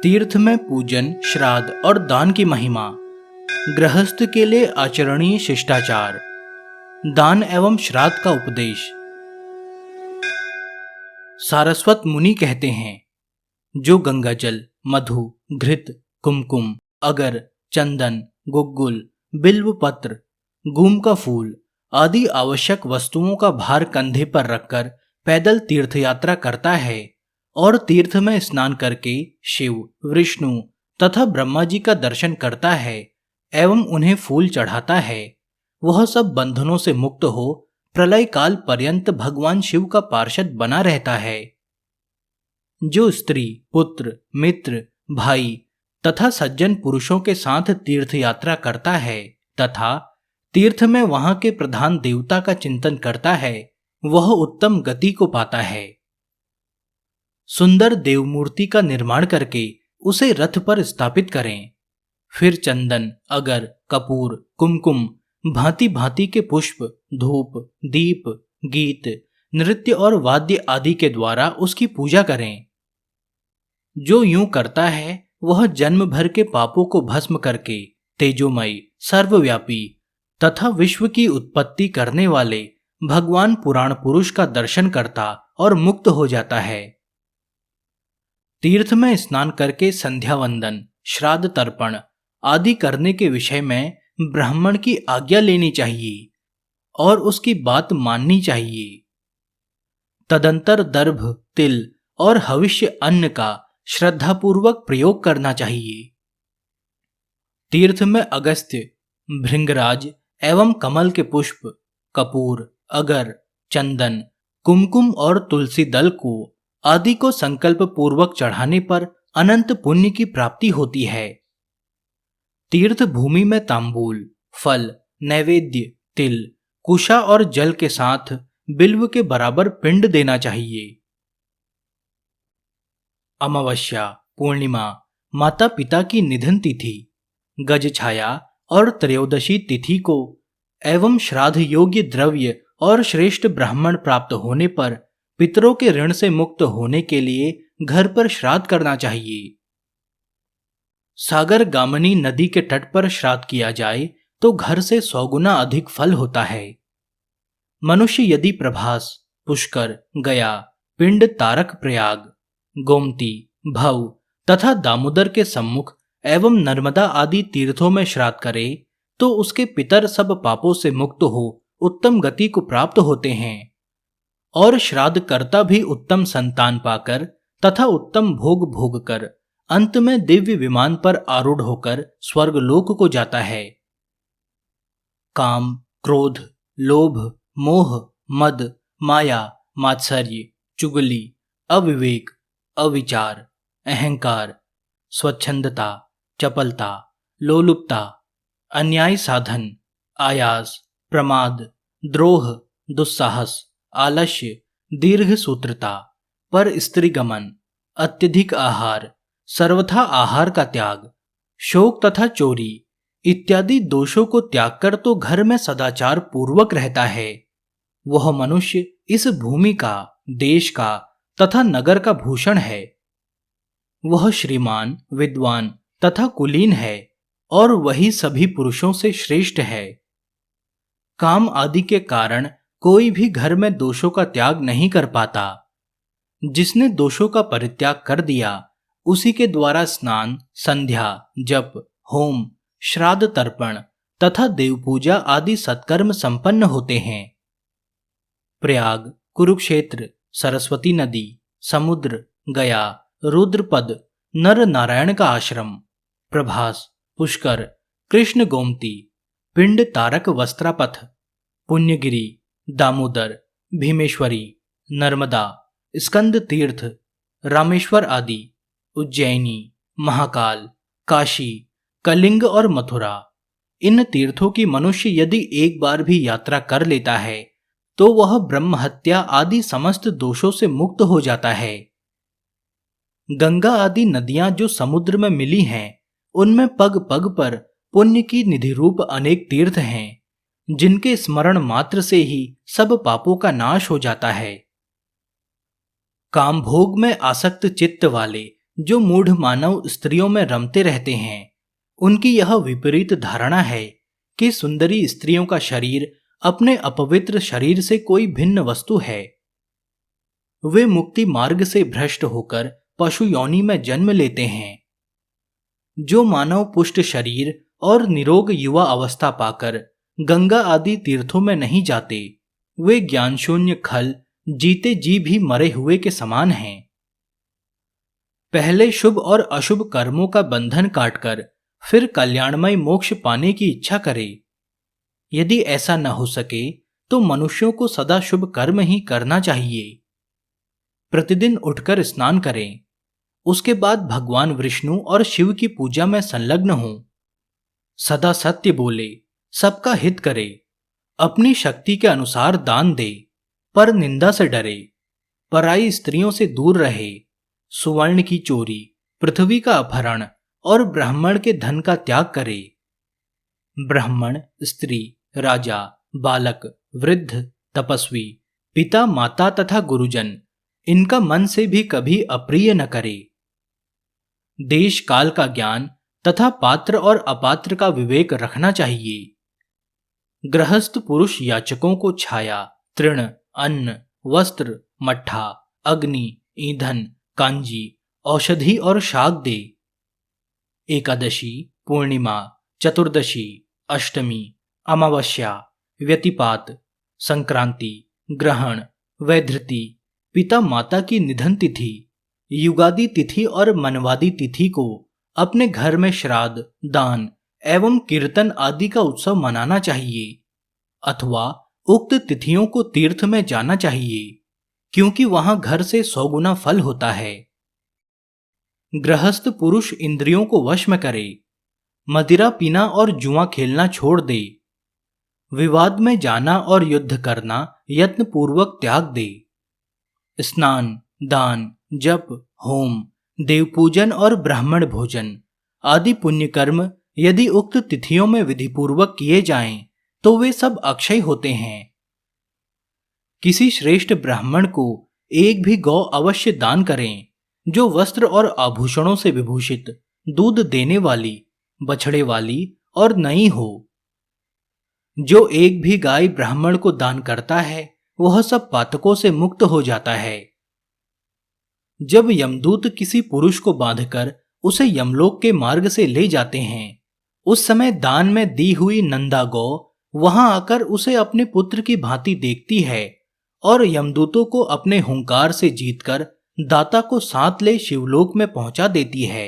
तीर्थ में पूजन, श्राद्ध और दान की महिमा। गृहस्थ के लिए आचरणीय शिष्टाचार। दान एवं श्राद्ध का उपदेश। सारस्वत मुनि कहते हैं, जो गंगाजल, मधु, घृत, कुमकुम, अगर, चंदन, गुग्गुल, बिल्व पत्र, गूम का फूल आदि आवश्यक वस्तुओं का भार कंधे पर रखकर पैदल तीर्थ यात्रा करता है और तीर्थ में स्नान करके शिव, विष्णु तथा ब्रह्मा जी का दर्शन करता है एवं उन्हें फूल चढ़ाता है, वह सब बंधनों से मुक्त हो प्रलय काल पर्यंत भगवान शिव का पार्षद बना रहता है। जो स्त्री, पुत्र, मित्र, भाई तथा सज्जन पुरुषों के साथ तीर्थ यात्रा करता है तथा तीर्थ में वहां के प्रधान देवता का चिंतन करता है, वह उत्तम गति को पाता है। सुंदर देवमूर्ति का निर्माण करके उसे रथ पर स्थापित करें। फिर चंदन, अगर, कपूर, कुमकुम, भांति भांति के पुष्प, धूप, दीप, गीत, नृत्य और वाद्य आदि के द्वारा उसकी पूजा करें। जो यूं करता है वह जन्म भर के पापों को भस्म करके तेजोमय, सर्वव्यापी तथा विश्व की उत्पत्ति करने वाले भगवान पुराण पुरुष का दर्शन करता और मुक्त हो जाता है। तीर्थ में स्नान करके संध्या वंदन, श्राद्ध तर्पण आदि करने के विषय में ब्राह्मण की आज्ञा लेनी चाहिए और उसकी बात माननी चाहिए। तदंतर दर्भ, तिल और हविष्य अन्न का श्रद्धापूर्वक प्रयोग करना चाहिए। तीर्थ में अगस्त्य, भृंगराज एवं कमल के पुष्प, कपूर, अगर, चंदन, कुमकुम और तुलसी दल को आदि को संकल्प पूर्वक चढ़ाने पर अनंत पुण्य की प्राप्ति होती है। तीर्थ भूमि में तांबूल, फल, नैवेद्य, तिल, कुशा और जल के साथ बिल्व के बराबर पिंड देना चाहिए। अमावस्या, पूर्णिमा, माता पिता की निधन तिथि, गज छाया और त्रयोदशी तिथि को एवं श्राद्ध योग्य द्रव्य और श्रेष्ठ ब्राह्मण प्राप्त होने पर पितरों के ऋण से मुक्त होने के लिए घर पर श्राद्ध करना चाहिए। सागर गामनी नदी के तट पर श्राद्ध किया जाए तो घर से 100 गुना अधिक फल होता है। मनुष्य यदि प्रभास, पुष्कर, गया, पिंड तारक प्रयाग, गोमती, भव तथा दामोदर के सम्मुख एवं नर्मदा आदि तीर्थों में श्राद्ध करे तो उसके पितर सब पापों से मुक्त हो उत्तम गति को प्राप्त होते हैं और श्राद्ध कर्ता भी उत्तम संतान पाकर तथा उत्तम भोग भोग कर अंत में दिव्य विमान पर आरूढ़ होकर स्वर्गलोक को जाता है। काम, क्रोध, लोभ, मोह, मद, माया, मात्सर्य, चुगली, अविवेक, अविचार, अहंकार, स्वच्छंदता, चपलता, लोलुपता, अन्याय साधन, आयास, प्रमाद, द्रोह, दुस्साहस, आलस्य, दीर्घ सूत्रता, पर स्त्रीगमन, अत्यधिक आहार, सर्वथा आहार का त्याग, शोक तथा चोरी इत्यादि दोषों को त्याग कर तो घर में सदाचार पूर्वक रहता है। वह मनुष्य इस भूमि का, देश का तथा नगर का भूषण है। वह श्रीमान, विद्वान तथा कुलीन है और वही सभी पुरुषों से श्रेष्ठ है। काम आदि के कारण कोई भी घर में दोषों का त्याग नहीं कर पाता। जिसने दोषों का परित्याग कर दिया उसी के द्वारा स्नान, संध्या, जप, होम, श्राद्ध तर्पण तथा देवपूजा आदि सत्कर्म संपन्न होते हैं। प्रयाग, कुरुक्षेत्र, सरस्वती नदी, समुद्र, गया, रुद्रपद, नर नारायण का आश्रम, प्रभास, पुष्कर, कृष्ण गोमती, पिंड तारक वस्त्रापथ, पुण्यगिरी, दामोदर, भीमेश्वरी, नर्मदा, स्कंद तीर्थ, रामेश्वर आदि, उज्जैनी, महाकाल, काशी, कलिंग और मथुरा, इन तीर्थों की मनुष्य यदि एक बार भी यात्रा कर लेता है तो वह ब्रह्म हत्या आदि समस्त दोषों से मुक्त हो जाता है। गंगा आदि नदियां जो समुद्र में मिली हैं उनमें पग पग पर पुण्य की निधि रूप अनेक तीर्थ हैं, जिनके स्मरण मात्र से ही सब पापों का नाश हो जाता है। काम भोग में आसक्त चित्त वाले जो मूढ़ मानव स्त्रियों में रमते रहते हैं, उनकी यह विपरीत धारणा है कि सुंदरी स्त्रियों का शरीर अपने अपवित्र शरीर से कोई भिन्न वस्तु है। वे मुक्ति मार्ग से भ्रष्ट होकर पशु योनि में जन्म लेते हैं। जो मानव पुष्ट शरीर और निरोग युवा अवस्था पाकर गंगा आदि तीर्थों में नहीं जाते, वे ज्ञान शून्य खल जीते जी भी मरे हुए के समान हैं। पहले शुभ और अशुभ कर्मों का बंधन काटकर फिर कल्याणमय मोक्ष पाने की इच्छा करे। यदि ऐसा न हो सके तो मनुष्यों को सदा शुभ कर्म ही करना चाहिए। प्रतिदिन उठकर स्नान करें, उसके बाद भगवान विष्णु और शिव की पूजा में संलग्न हों। सदा सत्य बोले, सबका हित करे, अपनी शक्ति के अनुसार दान दे, पर निंदा से डरे, पराई स्त्रियों से दूर रहे, सुवर्ण की चोरी, पृथ्वी का अपहरण और ब्राह्मण के धन का त्याग करे। ब्राह्मण, स्त्री, राजा, बालक, वृद्ध, तपस्वी, पिता, माता तथा गुरुजन, इनका मन से भी कभी अप्रिय न करे। देश काल का ज्ञान तथा पात्र और अपात्र का विवेक रखना चाहिए। गृहस्थ पुरुष याचकों को छाया, तृण, अन्न, वस्त्र, मट्ठा, अग्नि, ईंधन, कांजी, औषधि और शाक दे। एकादशी, पूर्णिमा, चतुर्दशी, अष्टमी, अमावस्या, व्यतिपात, संक्रांति, ग्रहण, वैधृति, पिता माता की निधन तिथि, युगादि तिथि और मनवादि तिथि को अपने घर में श्राद्ध, दान एवं कीर्तन आदि का उत्सव मनाना चाहिए, अथवा उक्त तिथियों को तीर्थ में जाना चाहिए, क्योंकि वहां घर से 100 गुना फल होता है। गृहस्थ पुरुष इंद्रियों को वश में करे, मदिरा पीना और जुआ खेलना छोड़ दे, विवाद में जाना और युद्ध करना यत्न पूर्वक त्याग दे। स्नान, दान, जप, होम, देवपूजन और ब्राह्मण भोजन आदि पुण्य कर्म यदि उक्त तिथियों में विधिपूर्वक किए जाएं, तो वे सब अक्षय होते हैं। किसी श्रेष्ठ ब्राह्मण को एक भी गौ अवश्य दान करें, जो वस्त्र और आभूषणों से विभूषित, दूध देने वाली, बछड़े वाली और नई हो। जो एक भी गाय ब्राह्मण को दान करता है, वह सब पातकों से मुक्त हो जाता है। जब यमदूत किसी पुरुष को बांधकर उसे यमलोक के मार्ग से ले जाते हैं, उस समय दान में दी हुई नंदा गौ वहां आकर उसे अपने पुत्र की भांति देखती है और यमदूतों को अपने हुंकार से जीतकर दाता को साथ ले शिवलोक में पहुंचा देती है।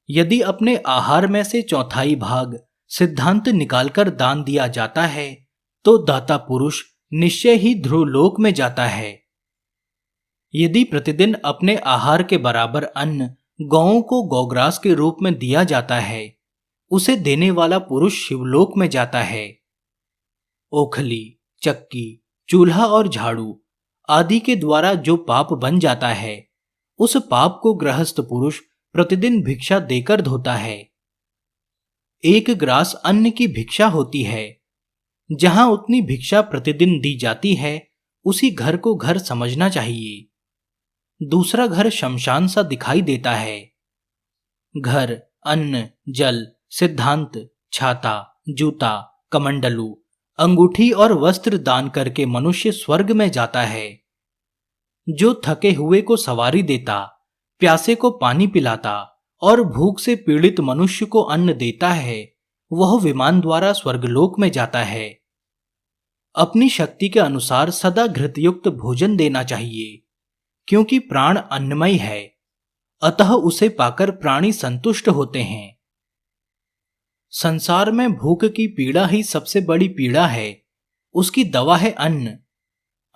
यदि अपने आहार में से 1/4 भाग सिद्धांत निकालकर दान दिया जाता है, तो दाता पुरुष निश्चय ही ध्रुवलोक में जाता है। यदि प्रतिदिन अपने आहार के बराबर अन्न गौओं को गौग्रास के रूप में दिया जाता है, उसे देने वाला पुरुष शिवलोक में जाता है। ओखली, चक्की, चूल्हा और झाड़ू आदि के द्वारा जो पाप बन जाता है, उस पाप को गृहस्थ पुरुष प्रतिदिन भिक्षा देकर धोता है। एक ग्रास अन्न की भिक्षा होती है। जहां उतनी भिक्षा प्रतिदिन दी जाती है, उसी घर को घर समझना चाहिए। दूसरा घर शमशान सा दिखाई देता है। घर, अन्न, जल, सिद्धांत, छाता, जूता, कमंडलू, अंगूठी और वस्त्र दान करके मनुष्य स्वर्ग में जाता है। जो थके हुए को सवारी देता, प्यासे को पानी पिलाता और भूख से पीड़ित मनुष्य को अन्न देता है, वह विमान द्वारा स्वर्गलोक में जाता है। अपनी शक्ति के अनुसार सदा घृतयुक्त भोजन देना चाहिए, क्योंकि प्राण अन्नमय है, अतः उसे पाकर प्राणी संतुष्ट होते हैं। संसार में भूख की पीड़ा ही सबसे बड़ी पीड़ा है। उसकी दवा है अन्न।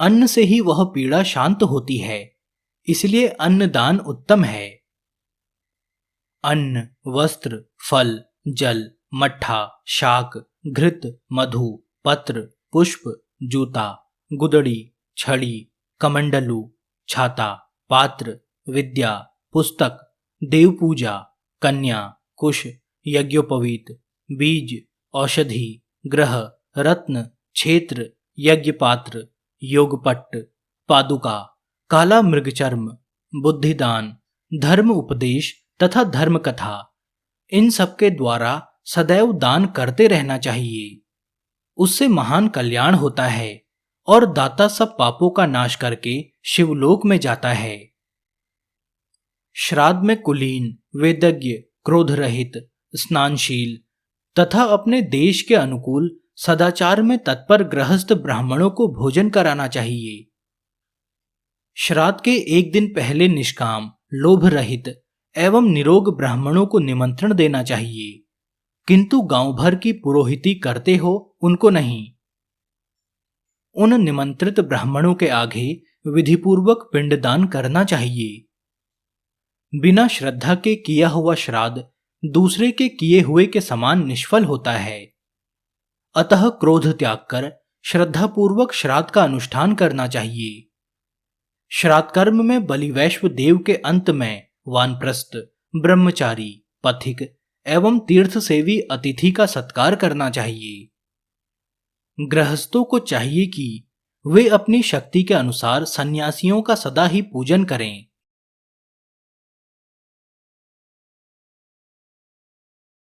अन्न से ही वह पीड़ा शांत होती है, इसलिए अन्नदान उत्तम है। अन्न, वस्त्र, फल, जल, मट्ठा, शाक, घृत, मधु, पत्र, पुष्प, जूता, गुदड़ी, छड़ी, कमंडलू, छाता, पात्र, विद्या, पुस्तक, देवपूजा, कन्या, कुश, यज्ञोपवीत, बीज, औषधि, ग्रह, रत्न, क्षेत्र, यज्ञपात्र, योगपट्ट, पादुका, काला मृगचर्म, बुद्धिदान, धर्म उपदेश तथा धर्म कथा, इन सब के द्वारा सदैव दान करते रहना चाहिए। उससे महान कल्याण होता है और दाता सब पापों का नाश करके शिवलोक में जाता है। श्राद्ध में कुलीन, वेदज्ञ, क्रोध रहित, स्नानशील तथा अपने देश के अनुकूल सदाचार में तत्पर गृहस्थ ब्राह्मणों को भोजन कराना चाहिए। श्राद्ध के एक दिन पहले निष्काम, लोभ रहित एवं निरोग ब्राह्मणों को निमंत्रण देना चाहिए, किंतु गांव भर की पुरोहिती करते हो उनको नहीं। उन निमंत्रित ब्राह्मणों के आगे विधिपूर्वक पिंडदान करना चाहिए। बिना श्रद्धा के किया हुआ श्राद्ध दूसरे के किए हुए के समान निष्फल होता है। अतः क्रोध त्याग कर श्रद्धापूर्वक श्राद्ध का अनुष्ठान करना चाहिए। श्राद्ध कर्म में बलिवैश्व देव के अंत में वानप्रस्थ, ब्रह्मचारी, पथिक एवं तीर्थ सेवी अतिथि का सत्कार करना चाहिए। गृहस्थों को चाहिए कि वे अपनी शक्ति के अनुसार सन्यासियों का सदा ही पूजन करें